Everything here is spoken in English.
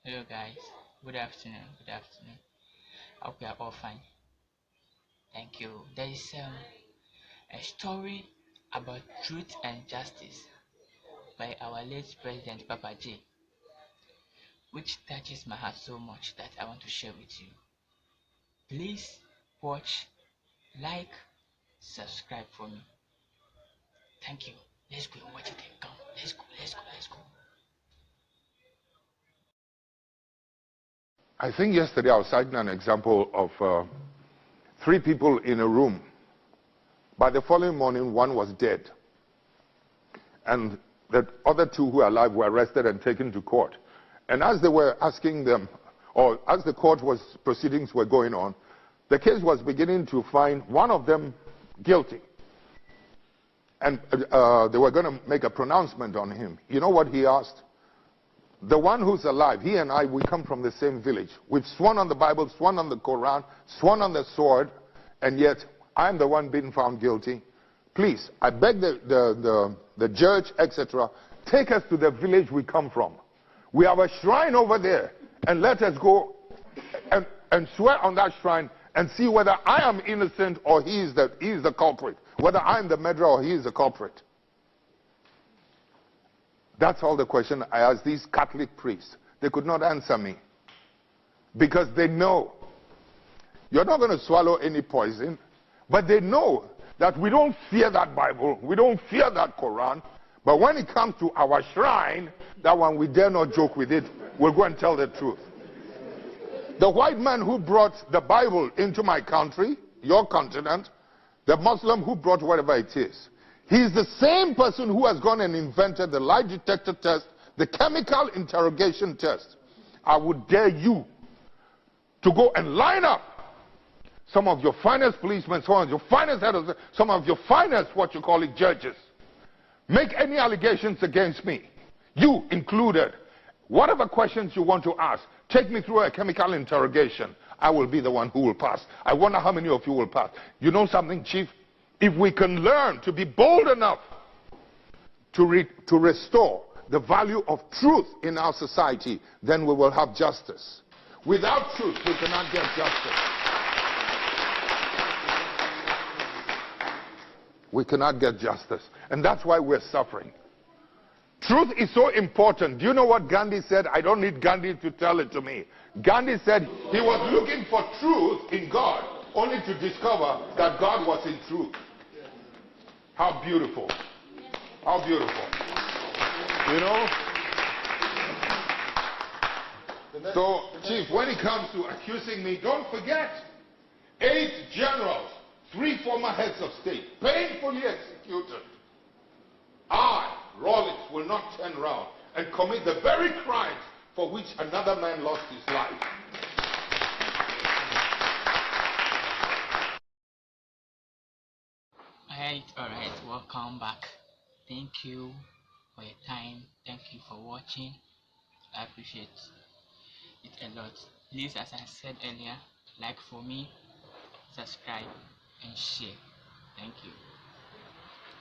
Hello guys, good afternoon. I hope you are all fine. Thank you. There is a story about truth and justice by our late President Papa J, which touches my heart so much that I want to share with you. Please watch, like, subscribe for me. Thank you. Let's go and watch it and come. Let's go. I think yesterday I was citing an example of three people in a room. By the following morning, one was dead. And the other two who were alive were arrested and taken to court. And as they were asking them, or as the proceedings were going on, the case was beginning to find one of them guilty. And they were going to make a pronouncement on him. You know what he asked? The one who's alive, he and I, we come from the same village. We've sworn on the Bible, sworn on the Quran, sworn on the sword, and yet I'm the one being found guilty. Please, I beg the judge, etc., take us to the village we come from. We have a shrine over there, and let us go and swear on that shrine and see whether I am innocent or he is the culprit, whether I'm the murderer or he is the culprit. That's all the question I asked these Catholic priests. They could not answer me. Because they know you're not going to swallow any poison, but they know that we don't fear that Bible, we don't fear that Quran, but when it comes to our shrine, that one we dare not joke with it, we'll go and tell the truth. The white man who brought the Bible into my country, your continent, the Muslim who brought whatever it is, he is the same person who has gone and invented the lie detector test, the chemical interrogation test. I would dare you to go and line up some of your finest policemen, some of your finest heads, some of your finest, judges. Make any allegations against me, you included. Whatever questions you want to ask, take me through a chemical interrogation. I will be the one who will pass. I wonder how many of you will pass. You know something, Chief? If we can learn to be bold enough to restore the value of truth in our society, then we will have justice. Without truth, we cannot get justice. We cannot get justice. And that's why we're suffering. Truth is so important. Do you know what Gandhi said? I don't need Gandhi to tell it to me. Gandhi said he was looking for truth in God, only to discover that God was in truth. How beautiful. How beautiful. You know? So, Chief, when it comes to accusing me, don't forget, 8 generals, 3 former heads of state, painfully executed. I, Rawlings, will not turn around and commit the very crimes for which another man lost his life. Alright, welcome back. Thank you for your time. Thank you for watching. I appreciate it a lot. Please, as I said earlier, like for me, subscribe and share. Thank you.